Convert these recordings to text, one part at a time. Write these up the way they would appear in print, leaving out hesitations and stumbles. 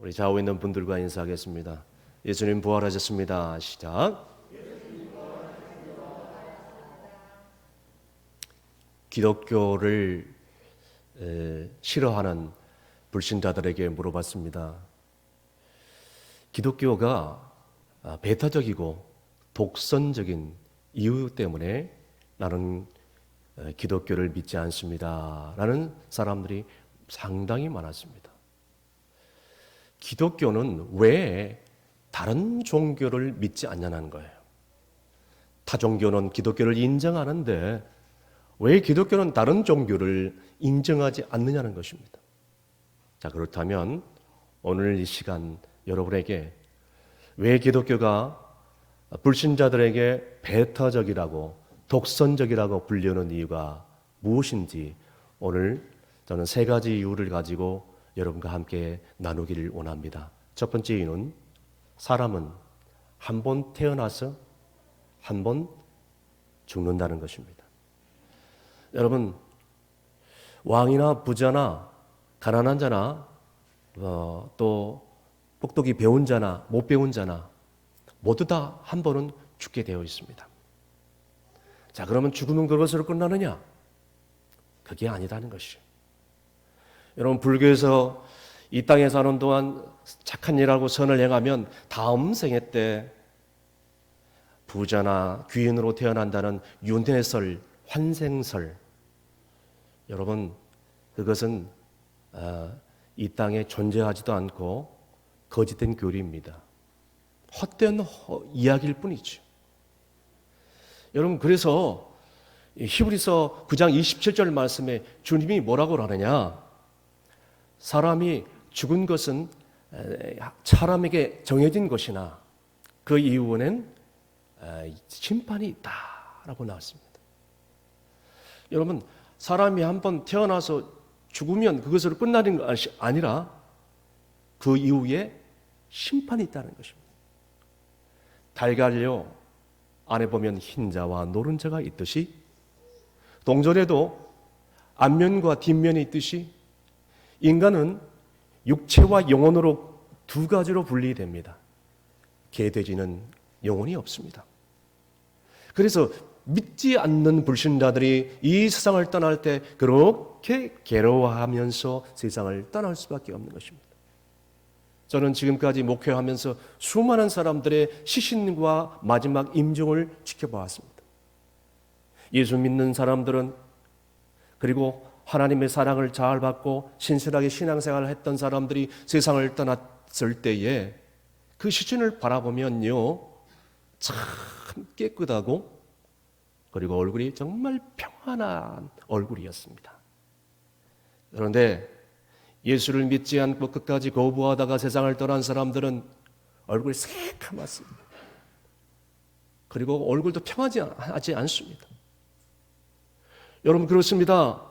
우리 좌우에 있는 분들과 인사하겠습니다. 예수님 부활하셨습니다. 시작. 기독교를 싫어하는 불신자들에게 물어봤습니다. 기독교가 배타적이고 독선적인 이유 때문에 나는 기독교를 믿지 않습니다 라는 사람들이 상당히 많았습니다. 기독교는 왜 다른 종교를 믿지 않냐는 거예요. 타 종교는 기독교를 인정하는데 왜 기독교는 다른 종교를 인정하지 않느냐는 것입니다. 자, 그렇다면 오늘 이 시간 여러분에게 왜 기독교가 불신자들에게 배타적이라고 독선적이라고 불리는 이유가 무엇인지 오늘 저는 세 가지 이유를 가지고 여러분과 함께 나누기를 원합니다. 첫 번째 이유는 사람은 한 번 태어나서 한 번 죽는다는 것입니다. 여러분, 왕이나 부자나 가난한 자나 또 똑똑히 배운 자나 못 배운 자나 모두 다 한 번은 죽게 되어 있습니다. 자, 그러면 죽으면 그것으로 끝나느냐? 그게 아니다는 것이죠. 여러분, 불교에서 이 땅에 사는 동안 착한 일하고 선을 행하면 다음 생애 때 부자나 귀인으로 태어난다는 윤회설, 환생설, 여러분, 그것은 이 땅에 존재하지도 않고 거짓된 교리입니다. 헛된 이야기일 뿐이죠. 여러분, 그래서 히브리서 9장 27절 말씀에 주님이 뭐라고 하느냐? 사람이 죽은 것은 사람에게 정해진 것이나 그 이후에는 심판이 있다라고 나왔습니다. 여러분, 사람이 한번 태어나서 죽으면 그것으로 끝나는 것이 아니라 그 이후에 심판이 있다는 것입니다. 달걀요 안에 보면 흰자와 노른자가 있듯이 동전에도 앞면과 뒷면이 있듯이 인간은 육체와 영혼으로 두 가지로 분리됩니다. 개돼지는 영혼이 없습니다. 그래서 믿지 않는 불신자들이 이 세상을 떠날 때 그렇게 괴로워하면서 세상을 떠날 수밖에 없는 것입니다. 저는 지금까지 목회하면서 수많은 사람들의 시신과 마지막 임종을 지켜보았습니다. 예수 믿는 사람들은, 그리고 하나님의 사랑을 잘 받고 신실하게 신앙생활을 했던 사람들이 세상을 떠났을 때에 그 시신을 바라보면요, 참 깨끗하고 그리고 얼굴이 정말 평안한 얼굴이었습니다. 그런데 예수를 믿지 않고 끝까지 거부하다가 세상을 떠난 사람들은 얼굴이 새카맣습니다. 그리고 얼굴도 평하지 않습니다. 여러분, 그렇습니다.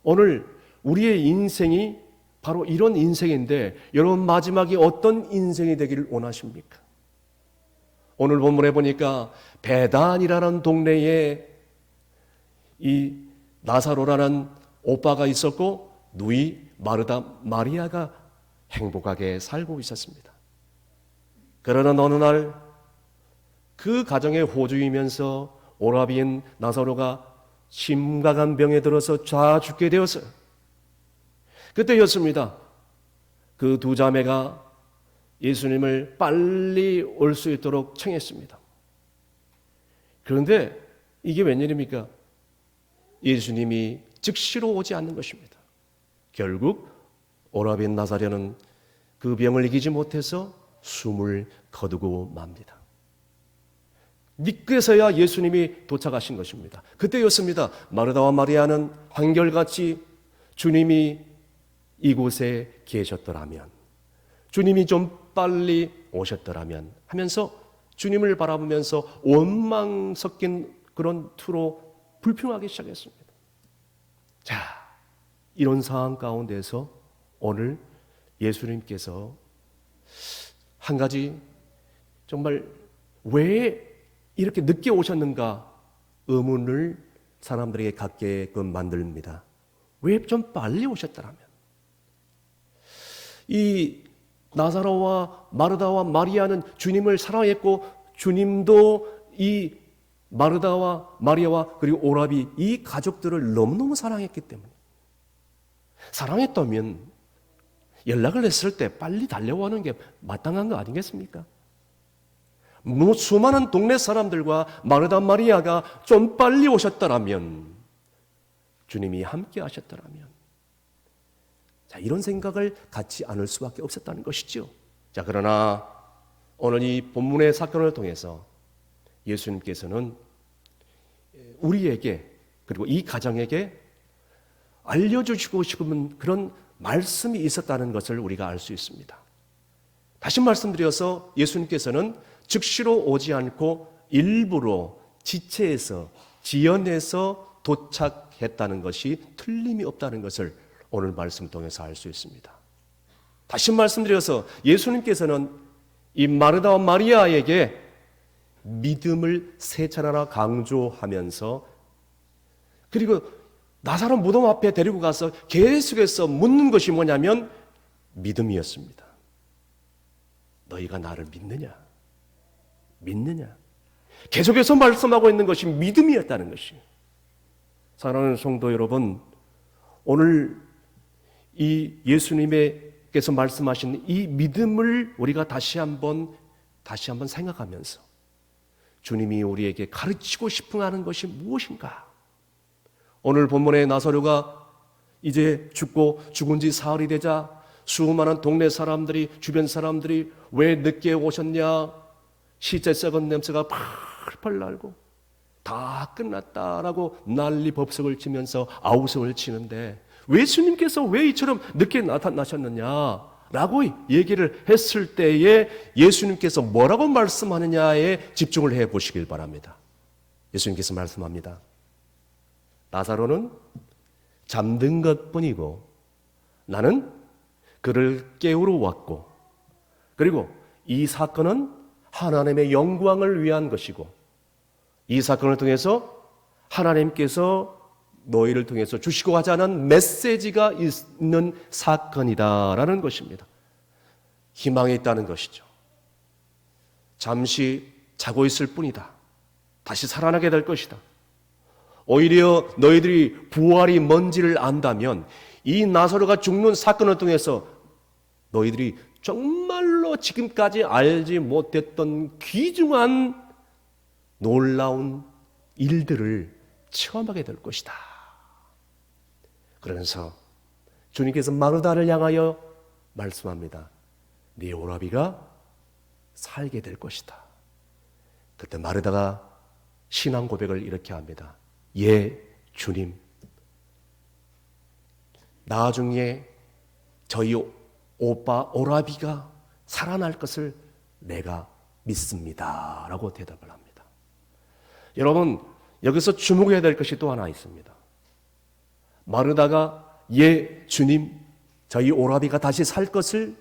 오늘 우리의 인생이 바로 이런 인생인데 여러분 마지막이 어떤 인생이 되기를 원하십니까? 오늘 본문에 보니까 베단이라는 동네에 이 나사로라는 오빠가 있었고 누이 마르다 마리아가 행복하게 살고 있었습니다. 그러나 어느 날 그 가정의 호주이면서 오라비인 나사로가 심각한 병에 들어서 죽게 되었어요. 그때였습니다. 그 두 자매가 예수님을 빨리 올 수 있도록 청했습니다. 그런데 이게 웬일입니까? 예수님이 즉시로 오지 않는 것입니다. 결국 오라비인 나사로는 그 병을 이기지 못해서 숨을 거두고 맙니다. 그래서야 예수님이 도착하신 것입니다. 그때였습니다. 마르다와 마리아는 한결같이 주님이 이곳에 계셨더라면, 주님이 좀 빨리 오셨더라면 하면서 주님을 바라보면서 원망 섞인 그런 투로 불평하기 시작했습니다. 자, 이런 상황 가운데서 오늘 예수님께서 한 가지 정말 왜 이렇게 늦게 오셨는가 의문을 사람들에게 갖게끔 만듭니다. 왜 좀 빨리 오셨더라면? 이 나사로와 마르다와 마리아는 주님을 사랑했고 주님도 이 마르다와 마리아와 그리고 오라비 이 가족들을 너무너무 사랑했기 때문에 사랑했다면 연락을 했을 때 빨리 달려오는 게 마땅한 거 아니겠습니까? 수많은 동네 사람들과 마르다 마리아가 좀 빨리 오셨더라면 주님이 함께 하셨더라면 자, 이런 생각을 갖지 않을 수밖에 없었다는 것이죠. 자, 그러나 오늘 이 본문의 사건을 통해서 예수님께서는 우리에게 그리고 이 가정에게 알려주시고 싶은 그런 말씀이 있었다는 것을 우리가 알 수 있습니다. 다시 말씀드려서 예수님께서는 즉시로 오지 않고 일부러 지체해서 지연해서 도착했다는 것이 틀림이 없다는 것을 오늘 말씀 통해서 알 수 있습니다. 다시 말씀드려서 예수님께서는 이 마르다와 마리아에게 믿음을 세 차례나 강조하면서 그리고 나사로 무덤 앞에 데리고 가서 계속해서 묻는 것이 뭐냐면 믿음이었습니다. 너희가 나를 믿느냐? 믿느냐? 계속해서 말씀하고 있는 것이 믿음이었다는 것이. 사랑하는 성도 여러분, 오늘 이 예수님께서 말씀하신 이 믿음을 우리가 다시 한번 생각하면서 주님이 우리에게 가르치고 싶어 하는 것이 무엇인가? 오늘 본문의 나사로가 이제 죽은 지 사흘이 되자 수많은 동네 사람들이 주변 사람들이 왜 늦게 오셨냐? 시체 썩은 냄새가 팔팔 날고 다 끝났다라고 난리 법석을 치면서 아우성을 치는데 예수님께서 왜 이처럼 늦게 나타나셨느냐라고 얘기를 했을 때에 예수님께서 뭐라고 말씀하느냐에 집중을 해 보시길 바랍니다. 예수님께서 말씀합니다. 나사로는 잠든 것뿐이고 나는 그를 깨우러 왔고 그리고 이 사건은 하나님의 영광을 위한 것이고 이 사건을 통해서 하나님께서 너희를 통해서 주시고 하지 않은 메시지가 있는 사건이다라는 것입니다. 희망이 있다는 것이죠. 잠시 자고 있을 뿐이다. 다시 살아나게 될 것이다. 오히려 너희들이 부활이 뭔지를 안다면 이 나사로가 죽는 사건을 통해서 너희들이 정말로 지금까지 알지 못했던 귀중한 놀라운 일들을 체험하게 될 것이다. 그러면서 주님께서 마르다를 향하여 말씀합니다. 네 오라비가 살게 될 것이다. 그때 마르다가 신앙 고백을 이렇게 합니다. 예, 주님. 나중에 저희 오빠 오라비가 살아날 것을 내가 믿습니다. 라고 대답을 합니다. 여러분, 여기서 주목해야 될 것이 또 하나 있습니다. 마르다가 예, 주님, 저희 오라비가 다시 살 것을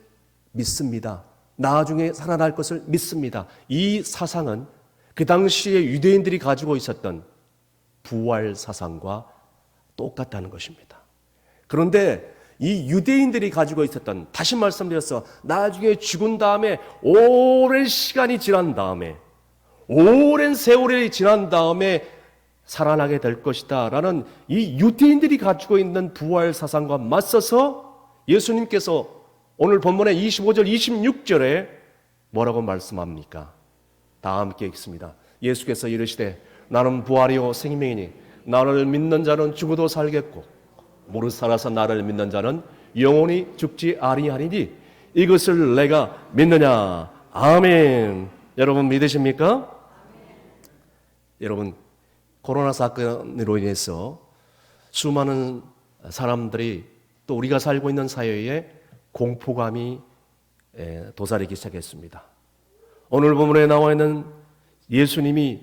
믿습니다. 나중에 살아날 것을 믿습니다. 이 사상은 그 당시에 유대인들이 가지고 있었던 부활 사상과 똑같다는 것입니다. 그런데 이 유대인들이 가지고 있었던, 다시 말씀드려서 나중에 죽은 다음에 오랜 시간이 지난 다음에 오랜 세월이 지난 다음에 살아나게 될 것이다 라는 이 유대인들이 가지고 있는 부활 사상과 맞서서 예수님께서 오늘 본문의 25절 26절에 뭐라고 말씀합니까? 다 함께 읽습니다. 예수께서 이르시되 나는 부활이요 생명이니 나를 믿는 자는 죽어도 살겠고 무릇 살아서 나를 믿는 자는 영원히 죽지 아니하리니 이것을 내가 믿느냐? 아멘. 여러분 믿으십니까? 여러분 코로나 사건으로 인해서 수많은 사람들이 또 우리가 살고 있는 사회에 공포감이 도사리기 시작했습니다. 오늘 본문에 나와 있는 예수님이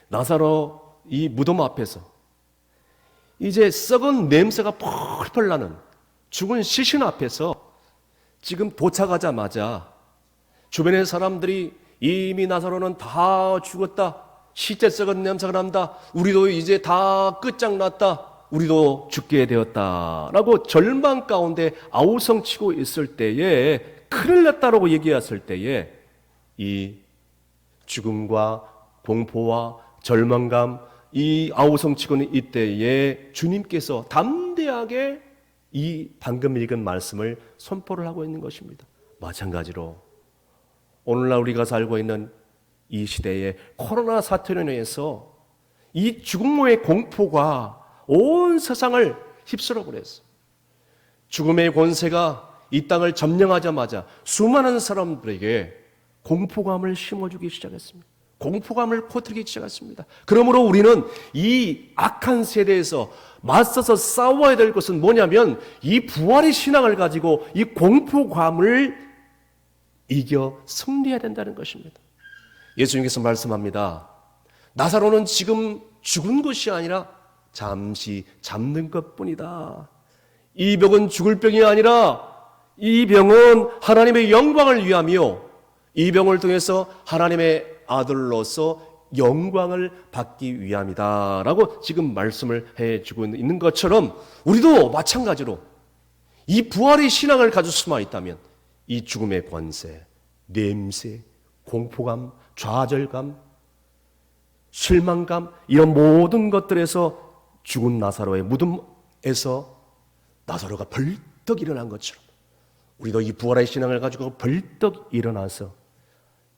나사로 이 무덤 앞에서 이제 썩은 냄새가 펄펄 나는 죽은 시신 앞에서 지금 도착하자마자 주변의 사람들이 이미 나사로는 다 죽었다. 시체 썩은 냄새가 난다. 우리도 이제 다 끝장났다. 우리도 죽게 되었다. 라고 절망 가운데 아우성치고 있을 때에 큰일 났다라고 얘기했을 때에 이 죽음과 공포와 절망감, 이 아우성치고는 이때에 주님께서 담대하게 이 방금 읽은 말씀을 선포를 하고 있는 것입니다. 마찬가지로 오늘날 우리가 살고 있는 이 시대에 코로나 사태로 인해서 이 죽음의 공포가 온 세상을 휩쓸어 버렸어요. 죽음의 권세가 이 땅을 점령하자마자 수많은 사람들에게 공포감을 심어주기 시작했습니다. 공포감을 퍼뜨리기 시작했습니다. 그러므로 우리는 이 악한 세대에서 맞서서 싸워야 될 것은 뭐냐면 이 부활의 신앙을 가지고 이 공포감을 이겨 승리해야 된다는 것입니다. 예수님께서 말씀합니다. 나사로는 지금 죽은 것이 아니라 잠시 잠든 것뿐이다. 이 병은 죽을 병이 아니라 이 병은 하나님의 영광을 위하며 이 병을 통해서 하나님의 아들로서 영광을 받기 위함이다 라고 지금 말씀을 해주고 있는 것처럼 우리도 마찬가지로 이 부활의 신앙을 가지고 숨어 있다면 이 죽음의 권세, 냄새, 공포감, 좌절감, 실망감 이런 모든 것들에서 죽은 나사로의 무덤에서 나사로가 벌떡 일어난 것처럼 우리도 이 부활의 신앙을 가지고 벌떡 일어나서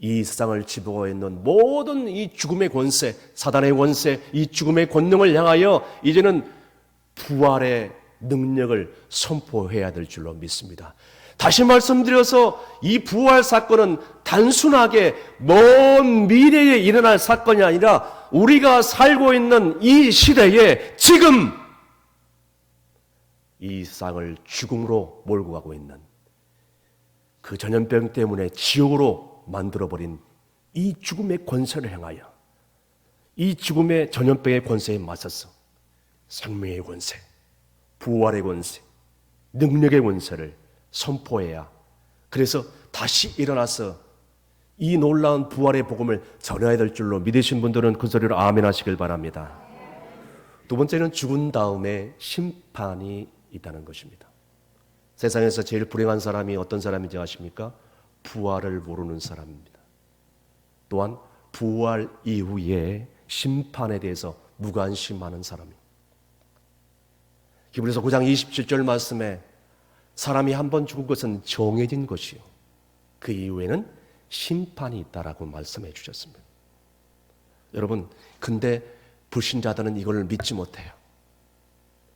이 세상을 지배하고 있는 모든 이 죽음의 권세, 사단의 권세, 이 죽음의 권능을 향하여 이제는 부활의 능력을 선포해야 될 줄로 믿습니다. 다시 말씀드려서 이 부활 사건은 단순하게 먼 미래에 일어날 사건이 아니라 우리가 살고 있는 이 시대에 지금 이 세상을 죽음으로 몰고 가고 있는 그 전염병 때문에 지옥으로 만들어버린 이 죽음의 권세를 향하여 이 죽음의 전염병의 권세에 맞서서 생명의 권세, 부활의 권세, 능력의 권세를 선포해야 그래서 다시 일어나서 이 놀라운 부활의 복음을 전해야 될 줄로 믿으신 분들은 그 소리로 아멘 하시길 바랍니다. 두 번째는 죽은 다음에 심판이 있다는 것입니다. 세상에서 제일 불행한 사람이 어떤 사람인지 아십니까? 부활을 모르는 사람입니다. 또한 부활 이후에 심판에 대해서 무관심하는 사람입니다. 히브리서 9장 27절 말씀에 사람이 한 번 죽은 것은 정해진 것이요 그 이후에는 심판이 있다라고 말씀해 주셨습니다. 여러분, 근데 불신자들은 이걸 믿지 못해요.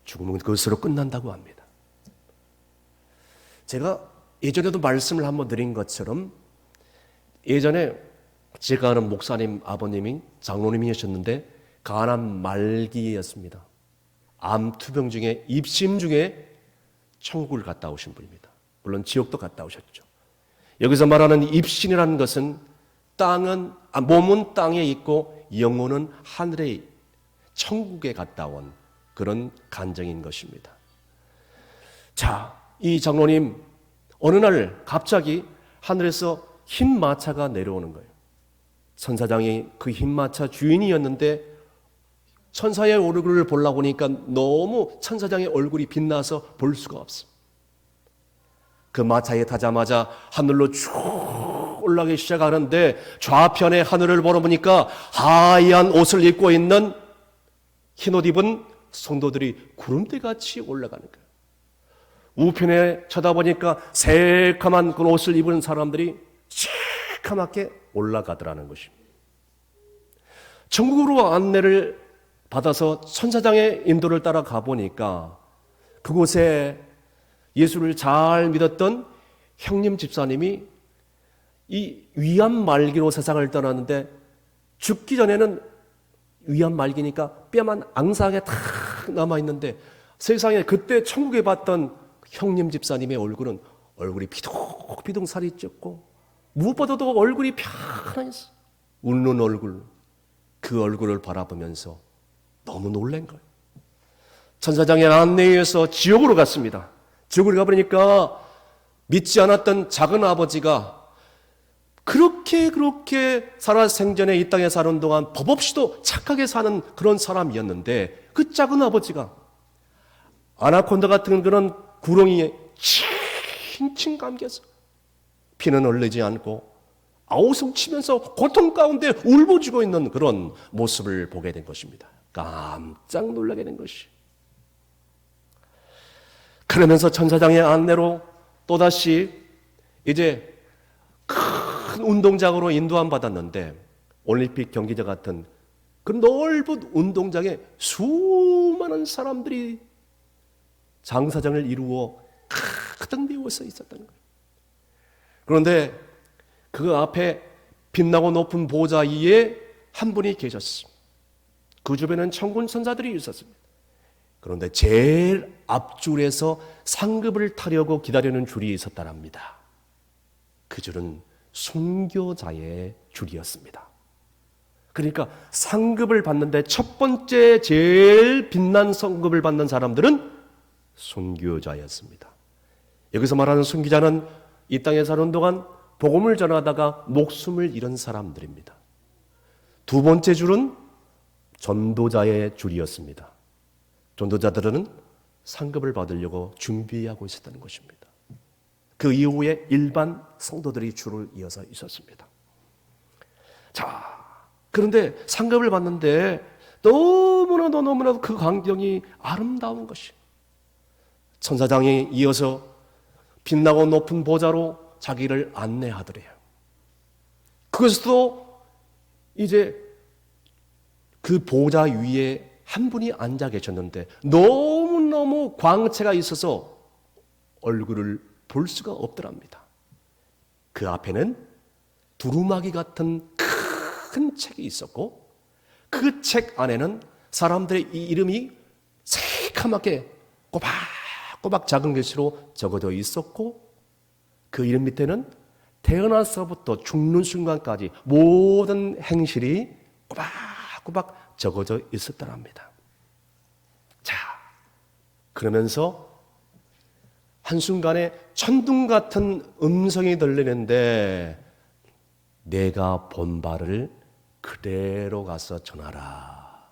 죽음은 그것으로 끝난다고 합니다. 제가 예전에도 말씀을 한번 드린 것처럼 예전에 제가 아는 목사님 아버님이 장로님이셨는데 간암 말기였습니다. 암 투병 중에 입심 중에 천국을 갔다 오신 분입니다. 물론 지옥도 갔다 오셨죠. 여기서 말하는 입신이라는 것은 몸은 땅에 있고 영혼은 하늘에 천국에 갔다 온 그런 간증인 것입니다. 자, 이 장로님 어느 날 갑자기 하늘에서 흰 마차가 내려오는 거예요. 천사장이 그 흰 마차 주인이었는데 천사의 얼굴을 보려고 보니까 너무 천사장의 얼굴이 빛나서 볼 수가 없어. 그 마차에 타자마자 하늘로 쭉 올라가기 시작하는데 좌편에 하늘을 바라보니까 하얀 옷을 입고 있는 흰옷 입은 성도들이 구름대같이 올라가는 거예요. 우편에 쳐다보니까 새카만 그 옷을 입은 사람들이 시커멓게 올라가더라는 것입니다. 천국으로 안내를 받아서 천사장의 인도를 따라 가보니까 그곳에 예수를 잘 믿었던 형님 집사님이 이 위암 말기로 세상을 떠났는데 죽기 전에는 위암 말기니까 뼈만 앙상하게 탁 남아있는데 세상에 그때 천국에 봤던 형님 집사님의 얼굴이 비둥비둥 살이 쪘고 무엇보다도 얼굴이 편안했어. 웃는 얼굴, 그 얼굴을 바라보면서 너무 놀란 거예요. 천사장의 안내에 의해서 지옥으로 갔습니다. 지옥으로 가버리니까 믿지 않았던 작은 아버지가 그렇게 살아생전에 이 땅에 사는 동안 법 없이도 착하게 사는 그런 사람이었는데 그 작은 아버지가 아나콘다 같은 그런 구렁이에 칭칭 감겨서 피는 흘리지 않고 아우성치면서 고통 가운데 울부짖고 있는 그런 모습을 보게 된 것입니다. 깜짝 놀라게 된 것이. 그러면서 천사장의 안내로 또다시 이제 큰 운동장으로 인도함 받았는데, 올림픽 경기장 같은 그 넓은 운동장에 수많은 사람들이 장사장을 이루어 가득 메워서 있었다는 거예요. 그런데 그 앞에 빛나고 높은 보좌 위에 한 분이 계셨습니다. 그 주변에는 천군 천사들이 있었습니다. 그런데 제일 앞줄에서 상급을 타려고 기다리는 줄이 있었다랍니다. 그 줄은 순교자의 줄이었습니다. 그러니까 상급을 받는데 첫 번째 제일 빛난 상급을 받는 사람들은 순교자였습니다. 여기서 말하는 순교자는 이 땅에 사는 동안 복음을 전하다가 목숨을 잃은 사람들입니다. 두 번째 줄은 전도자의 줄이었습니다. 전도자들은 상급을 받으려고 준비하고 있었다는 것입니다. 그 이후에 일반 성도들이 줄을 이어서 있었습니다. 자, 그런데 상급을 받는데 너무나도 그 광경이 아름다운 것이, 천사장이 이어서 빛나고 높은 보좌로 자기를 안내하더래요. 그것도 이제 그 보좌 위에 한 분이 앉아 계셨는데 너무너무 광채가 있어서 얼굴을 볼 수가 없더랍니다. 그 앞에는 두루마기 같은 큰 책이 있었고, 그 책 안에는 사람들의 이 이름이 새카맣게 꼬박꼬박 작은 글씨로 적어져 있었고, 그 이름 밑에는 태어나서부터 죽는 순간까지 모든 행실이 꼬박꼬박 적어져 있었더랍니다. 자, 그러면서 한순간에 천둥 같은 음성이 들리는데, 내가 본 바를 그대로 가서 전하라.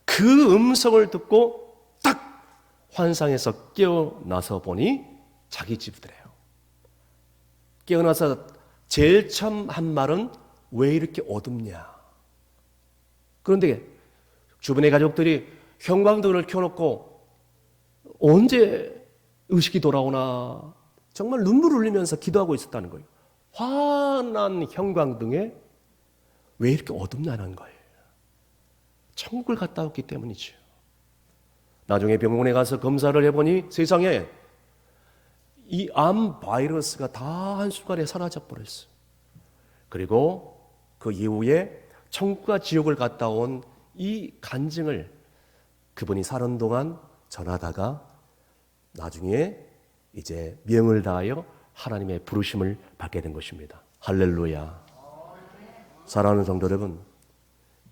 그 음성을 듣고 딱 환상에서 깨어나서 보니 자기 집이더래요. 깨어나서 제일 처음 한 말은 왜 이렇게 어둡냐. 그런데 주변의 가족들이 형광등을 켜놓고 언제 의식이 돌아오나 정말 눈물을 흘리면서 기도하고 있었다는 거예요. 환한 형광등에 왜 이렇게 어둡냐는 거예요. 천국을 갔다 왔기 때문이죠. 나중에 병원에 가서 검사를 해보니 세상에 이 암 바이러스가 다 한순간에 사라져버렸어요. 그리고 그 이후에 천국과 지옥을 갔다 온 이 간증을 그분이 사는 동안 전하다가 나중에 이제 명을 다하여 하나님의 부르심을 받게 된 것입니다. 할렐루야. 사랑하는 성도 여러분,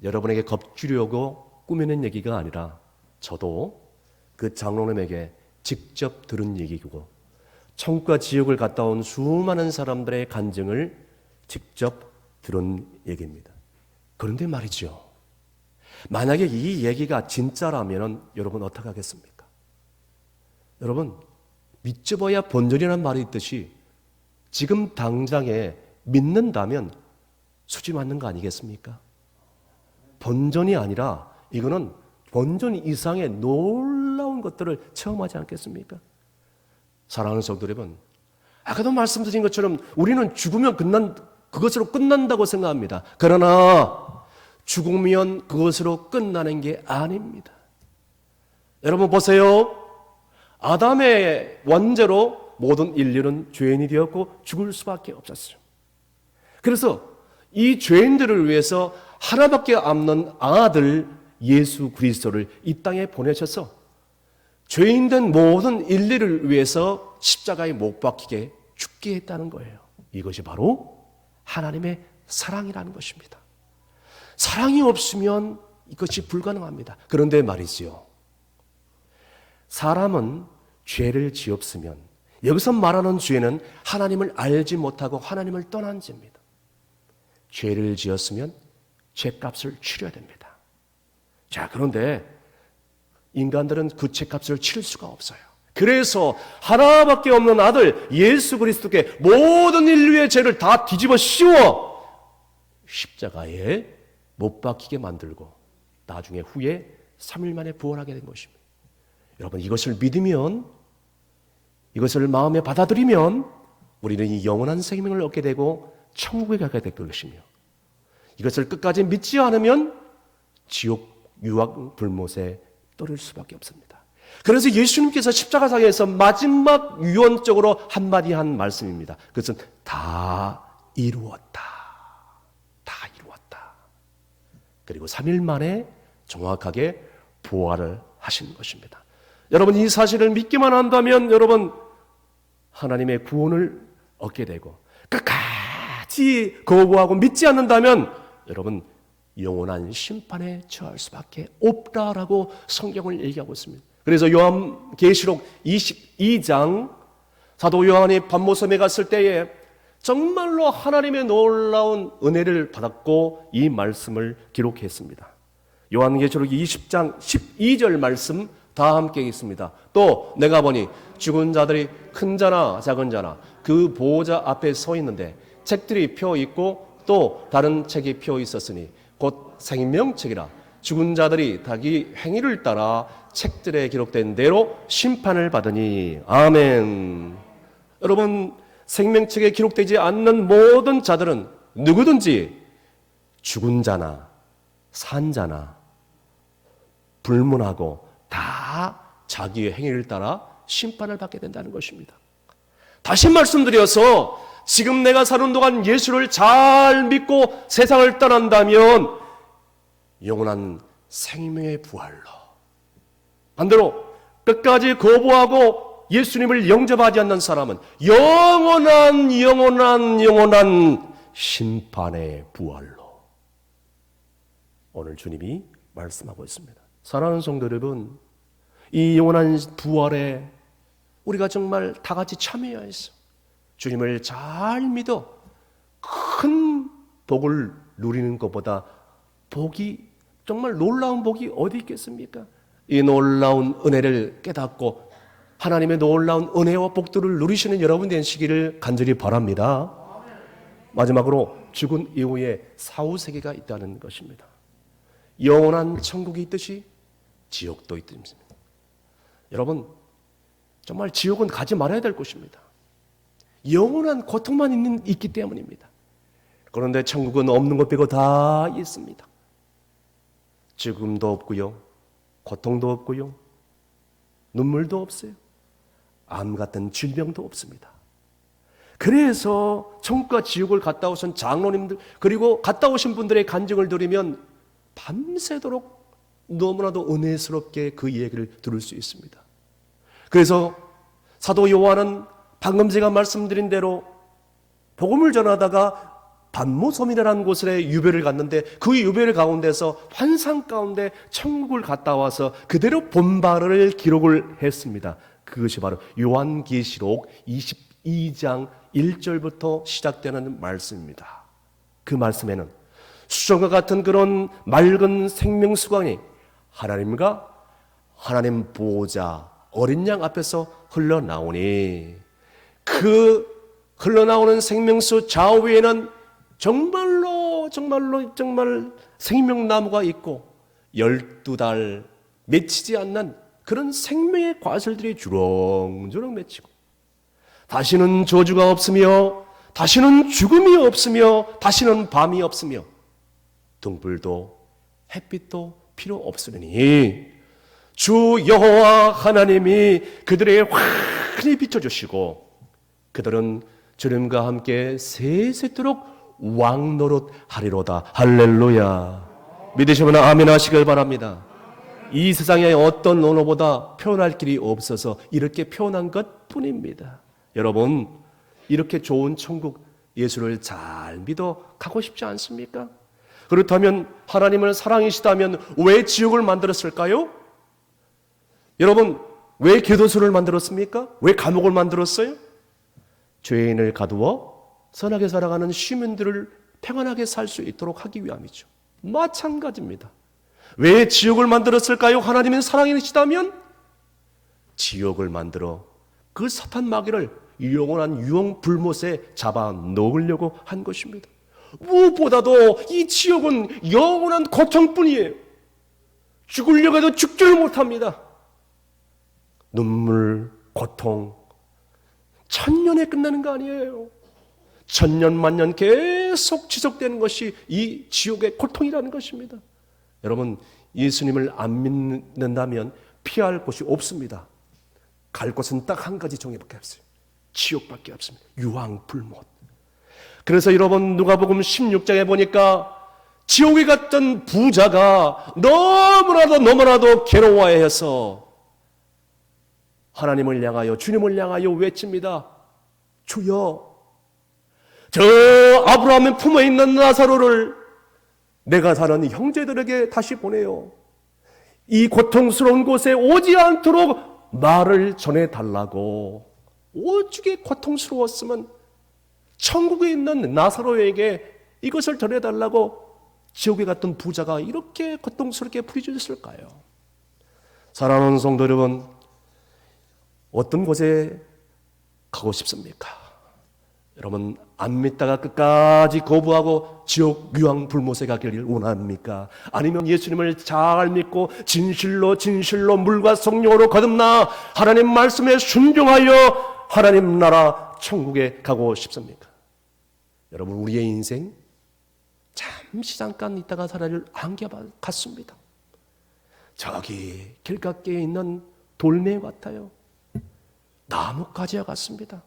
여러분에게 겁주려고 꾸미는 얘기가 아니라 저도 그 장로님에게 직접 들은 얘기고, 천국과 지옥을 갔다 온 수많은 사람들의 간증을 직접 들은 얘기입니다. 그런데 말이죠, 만약에 이 얘기가 진짜라면 여러분 어떻게 하겠습니까? 여러분, 믿져봐야 본전이라는 말이 있듯이 지금 당장에 믿는다면 수지 맞는 거 아니겠습니까? 본전이 아니라 이거는 본전 이상의 놀라운 것들을 체험하지 않겠습니까? 사랑하는 성도 여러분, 아까도 말씀드린 것처럼 우리는 죽으면 그것으로 끝난다고 생각합니다. 그러나 죽으면 그것으로 끝나는 게 아닙니다. 여러분 보세요. 아담의 원죄로 모든 인류는 죄인이 되었고 죽을 수밖에 없었어요. 그래서 이 죄인들을 위해서 하나밖에 없는 아들 예수 그리스도를 이 땅에 보내셔서 죄인된 모든 인류를 위해서 십자가에 못 박히게 죽게 했다는 거예요. 이것이 바로 하나님의 사랑이라는 것입니다. 사랑이 없으면 이것이 불가능합니다. 그런데 말이지요, 사람은 죄를 지었으면, 여기서 말하는 죄는 하나님을 알지 못하고 하나님을 떠난 죄입니다. 죄를 지었으면 죄값을 치러야 됩니다. 자, 그런데 인간들은 그 죄값을 치를 수가 없어요. 그래서 하나밖에 없는 아들 예수 그리스도께 모든 인류의 죄를 다 뒤집어 씌워 십자가에 못 박히게 만들고 나중에 후에 3일 만에 부활하게 된 것입니다. 여러분, 이것을 믿으면, 이것을 마음에 받아들이면 우리는 이 영원한 생명을 얻게 되고 천국에 가게 될 것이며, 이것을 끝까지 믿지 않으면 지옥 유황 불못에 떨어질 수밖에 없습니다. 그래서 예수님께서 십자가상에서 마지막 유언적으로 한마디 한 말씀입니다. 그것은 다 이루었다. 다 이루었다. 그리고 3일 만에 정확하게 부활을 하신 것입니다. 여러분, 이 사실을 믿기만 한다면 여러분 하나님의 구원을 얻게 되고, 끝까지 거부하고 믿지 않는다면 여러분 영원한 심판에 처할 수밖에 없다라고 성경을 얘기하고 있습니다. 그래서 요한계시록 22장 사도 요한이 반모섬에 갔을 때에 정말로 하나님의 놀라운 은혜를 받았고 이 말씀을 기록했습니다. 요한계시록 20장 12절 말씀 다 함께 있습니다. 또 내가 보니 죽은 자들이 큰 자나 작은 자나 그 보호자 앞에 서 있는데 책들이 펴 있고 또 다른 책이 펴 있었으니 곧 생명책이라 죽은 자들이 자기 행위를 따라 책들에 기록된 대로 심판을 받으니. 아멘. 여러분, 생명책에 기록되지 않는 모든 자들은 누구든지 죽은 자나 산 자나 불문하고 다 자기의 행위를 따라 심판을 받게 된다는 것입니다. 다시 말씀드려서 지금 내가 사는 동안 예수를 잘 믿고 세상을 떠난다면 영원한 생명의 부활로, 반대로 끝까지 거부하고 예수님을 영접하지 않는 사람은 영원한 심판의 부활로 오늘 주님이 말씀하고 있습니다. 사랑하는 성도 여러분, 이 영원한 부활에 우리가 정말 다 같이 참여해야 했어. 주님을 잘 믿어 큰 복을 누리는 것보다 정말 놀라운 복이 어디 있겠습니까? 이 놀라운 은혜를 깨닫고 하나님의 놀라운 은혜와 복들을 누리시는 여러분 되시기를 간절히 바랍니다. 마지막으로 죽은 이후에 사후세계가 있다는 것입니다. 영원한 천국이 있듯이 지옥도 있습니다. 여러분, 정말 지옥은 가지 말아야 될 곳입니다. 영원한 고통만 있기 때문입니다. 그런데 천국은 없는 것 빼고 다 있습니다. 죽음도 없고요, 고통도 없고요, 눈물도 없어요, 암 같은 질병도 없습니다. 그래서 천국과 지옥을 갔다 오신 장로님들 그리고 갔다 오신 분들의 간증을 들으면 밤새도록 너무나도 은혜스럽게 그 얘기를 들을 수 있습니다. 그래서 사도 요한은 방금 제가 말씀드린 대로 복음을 전하다가 반모섬이라는 곳에 유배를 갔는데 그 유배를 가운데서 환상 가운데 천국을 갔다 와서 그대로 본바를 기록을 했습니다. 그것이 바로 요한계시록 22장 1절부터 시작되는 말씀입니다. 그 말씀에는 수정과 같은 그런 맑은 생명수강이 하나님과 하나님 보호자 어린 양 앞에서 흘러나오니 그 흘러나오는 생명수 좌우에는 정말 생명나무가 있고 12달 맺히지 않는 그런 생명의 과실들이 주렁주렁 맺히고 다시는 저주가 없으며 다시는 죽음이 없으며 다시는 밤이 없으며 등불도 햇빛도 필요 없으니 주 여호와 하나님이 그들에게 환히 비춰주시고 그들은 주님과 함께 세세토록 왕노릇 하리로다. 할렐루야. 믿으시면 아멘 하시길 바랍니다. 이 세상에 어떤 언어보다 표현할 길이 없어서 이렇게 표현한 것 뿐입니다. 여러분, 이렇게 좋은 천국 예수를 잘 믿어 가고 싶지 않습니까? 그렇다면 하나님을 사랑이시다면 왜 지옥을 만들었을까요? 여러분, 왜 교도소를 만들었습니까? 왜 감옥을 만들었어요? 죄인을 가두어 선하게 살아가는 시민들을 평안하게 살 수 있도록 하기 위함이죠. 마찬가지입니다. 왜 지옥을 만들었을까요? 하나님은 사랑이시다면 지옥을 만들어 그 사탄 마귀를 영원한 유황불못에 잡아 넣으려고 한 것입니다. 무엇보다도 이 지옥은 영원한 고통뿐이에요. 죽으려고 해도 죽지를 못합니다. 눈물, 고통, 천년에 끝나는 거 아니에요. 천년 만년 계속 지속되는 것이 이 지옥의 고통이라는 것입니다. 여러분, 예수님을 안 믿는다면 피할 곳이 없습니다. 갈 곳은 딱 한 가지 정해밖에 없어요. 지옥밖에 없습니다. 유황불못. 그래서 여러분, 누가복음 16장에 보니까 지옥에 갔던 부자가 너무나도 괴로워해서 하나님을 향하여, 주님을 향하여 외칩니다. 주여, 저 아브라함의 품에 있는 나사로를 내가 사는 형제들에게 다시 보내요. 이 고통스러운 곳에 오지 않도록 말을 전해달라고. 오죽에 고통스러웠으면 천국에 있는 나사로에게 이것을 전해달라고 지옥에 갔던 부자가 이렇게 고통스럽게 부르짖었을까요? 사랑하는 성도 여러분, 어떤 곳에 가고 싶습니까? 여러분, 안 믿다가 끝까지 거부하고 지옥 유황불못에 가기를 원합니까? 아니면 예수님을 잘 믿고 진실로 물과 성령으로 거듭나 하나님 말씀에 순종하여 하나님 나라 천국에 가고 싶습니까? 여러분, 우리의 인생 잠시 잠깐 있다가 사라질 안개 같습니다. 저기 길가에 있는 돌멩이 같아요. 나뭇가지와 같습니다.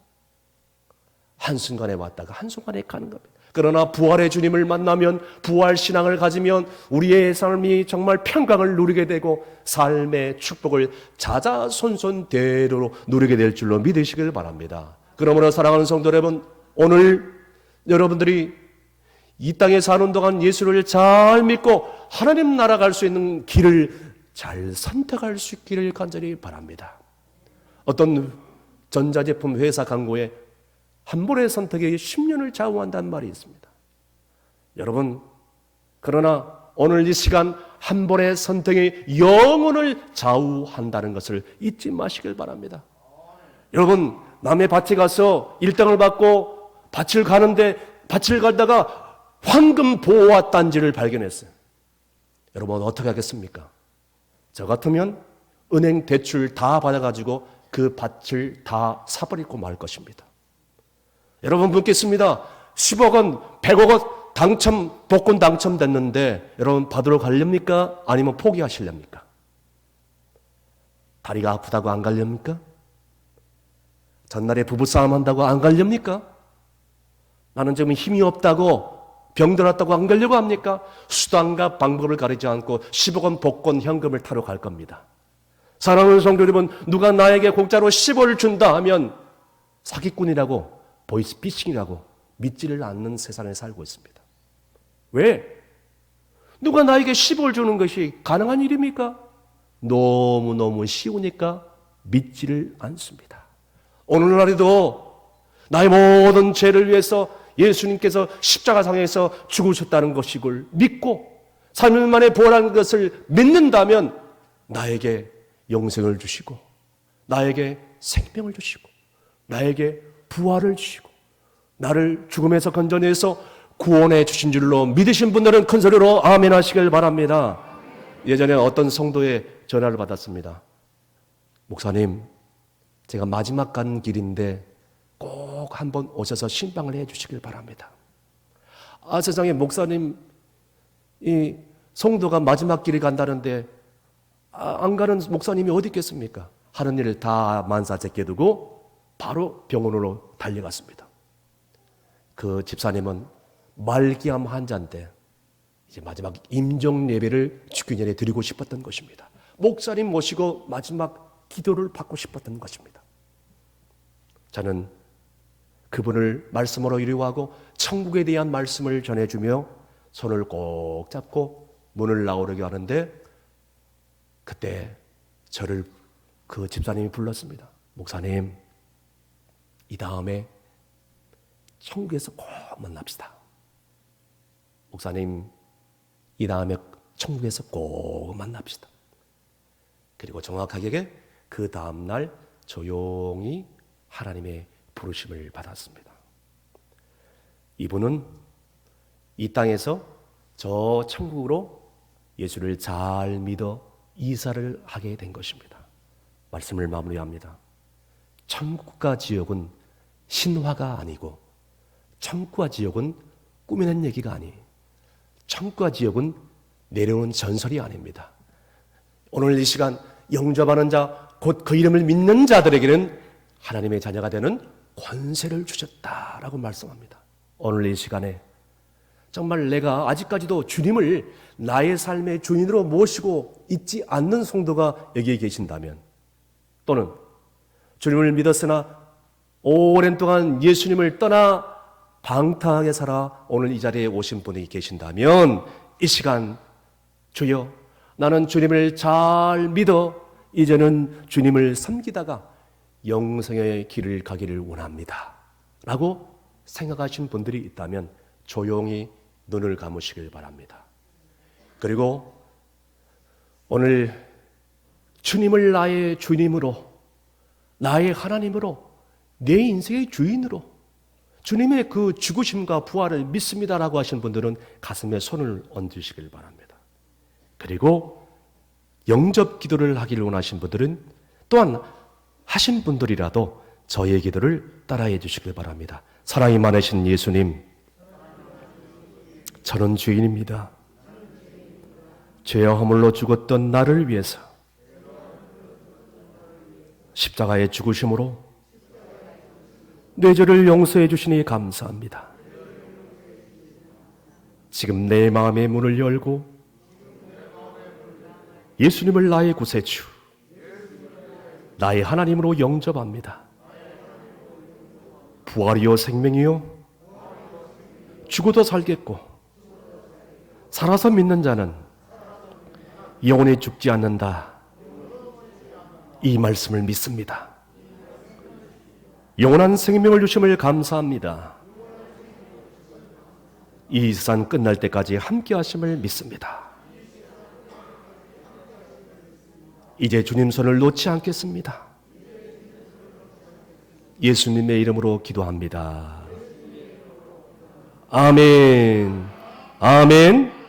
한순간에 왔다가 한순간에 가는 겁니다. 그러나 부활의 주님을 만나면, 부활 신앙을 가지면 우리의 삶이 정말 평강을 누리게 되고 삶의 축복을 자자손손대로로 누리게 될 줄로 믿으시길 바랍니다. 그러므로 사랑하는 성도 여러분, 오늘 여러분들이 이 땅에 사는 동안 예수를 잘 믿고 하나님 나라 갈 수 있는 길을 잘 선택할 수 있기를 간절히 바랍니다. 어떤 전자제품 회사 광고에 한 번의 선택이 10년을 좌우한다는 말이 있습니다. 여러분, 그러나 오늘 이 시간 한 번의 선택이 영혼을 좌우한다는 것을 잊지 마시길 바랍니다. 여러분, 남의 밭에 가서 일당을 받고 밭을 가는데 밭을 가다가 황금 보화 단지를 발견했어요. 여러분, 어떻게 하겠습니까? 저 같으면 은행 대출 다 받아가지고 그 밭을 다 사버리고 말 것입니다. 여러분, 묻겠습니다. 10억 원, 100억 원 복권 당첨됐는데 여러분 받으러 가렵니까? 아니면 포기하시렵니까? 다리가 아프다고 안 가렵니까? 전날에 부부싸움 한다고 안 가렵니까? 나는 좀 힘이 없다고, 병들었다고 안 가려고 합니까? 수단과 방법을 가리지 않고 10억 원 복권 현금을 타러 갈 겁니다. 사랑하는 성도 여러분, 누가 나에게 공짜로 10억을 준다 하면 사기꾼이라고, 보이스피싱이라고 믿지를 않는 세상에 살고 있습니다. 왜? 누가 나에게 10억을 주는 것이 가능한 일입니까? 너무너무 쉬우니까 믿지를 않습니다. 오늘날에도 나의 모든 죄를 위해서 예수님께서 십자가상에서 죽으셨다는 것을 믿고 3일 만에 부활한 것을 믿는다면 나에게 영생을 주시고, 나에게 생명을 주시고, 나에게 부활을 주시고, 나를 죽음에서 건져내서 구원해 주신 줄로 믿으신 분들은 큰 소리로 아멘 하시길 바랍니다. 예전에 어떤 성도의 전화를 받았습니다. 목사님, 제가 마지막 간 길인데 꼭 한번 오셔서 신방을 해 주시길 바랍니다. 아, 세상에, 목사님, 이 성도가 마지막 길을 간다는데 안 가는 목사님이 어디 있겠습니까? 하는 일을 다 만사 제껴두고 바로 병원으로 달려갔습니다. 그 집사님은 말기암 환자인데 이제 마지막 임종 예배를 죽기 전에 드리고 싶었던 것입니다. 목사님 모시고 마지막 기도를 받고 싶었던 것입니다. 저는 그분을 말씀으로 위로하고 천국에 대한 말씀을 전해주며 손을 꼭 잡고 문을 나오려고 하는데 그때 저를 그 집사님이 불렀습니다. 목사님, 이 다음에 천국에서 꼭 만납시다. 목사님, 이 다음에 천국에서 꼭 만납시다. 그리고 정확하게 그 다음날 조용히 하나님의 부르심을 받았습니다. 이분은 이 땅에서 저 천국으로 예수를 잘 믿어 이사를 하게 된 것입니다. 말씀을 마무리합니다. 천국과 지옥은 신화가 아니고, 천국과 지옥은 꾸며낸 얘기가 아니에요. 천국과 지옥은 내려오는 전설이 아닙니다. 오늘 이 시간 영접하는 자, 곧 그 이름을 믿는 자들에게는 하나님의 자녀가 되는 권세를 주셨다라고 말씀합니다. 오늘 이 시간에 정말 내가 아직까지도 주님을 나의 삶의 주인으로 모시고 있지 않는 성도가 여기에 계신다면, 또는 주님을 믿었으나 오랜 동안 예수님을 떠나 방탕하게 살아 오늘 이 자리에 오신 분이 계신다면, 이 시간 주여, 나는 주님을 잘 믿어 이제는 주님을 섬기다가 영생의 길을 가기를 원합니다 라고 생각하신 분들이 있다면 조용히 눈을 감으시길 바랍니다. 그리고 오늘 주님을 나의 주님으로, 나의 하나님으로, 내 인생의 주인으로, 주님의 그 죽으심과 부활을 믿습니다라고 하신 분들은 가슴에 손을 얹으시길 바랍니다. 그리고 영접 기도를 하기를 원하신 분들은 또한 하신 분들이라도 저의 기도를 따라해 주시길 바랍니다. 사랑이 많으신 예수님, 저는 죄인입니다. 죄와 허물로 죽었던 나를 위해서 십자가의 죽으심으로 내 죄를 용서해 주시니 감사합니다. 지금 내 마음의 문을 열고 예수님을 나의 구세주, 나의 하나님으로 영접합니다. 부활이요 생명이요, 죽어도 살겠고 살아서 믿는 자는 영원히 죽지 않는다. 이 말씀을 믿습니다. 영원한 생명을 주심을 감사합니다. 이 세상 끝날 때까지 함께 하심을 믿습니다. 이제 주님 손을 놓지 않겠습니다. 예수님의 이름으로 기도합니다. 아멘. 아멘.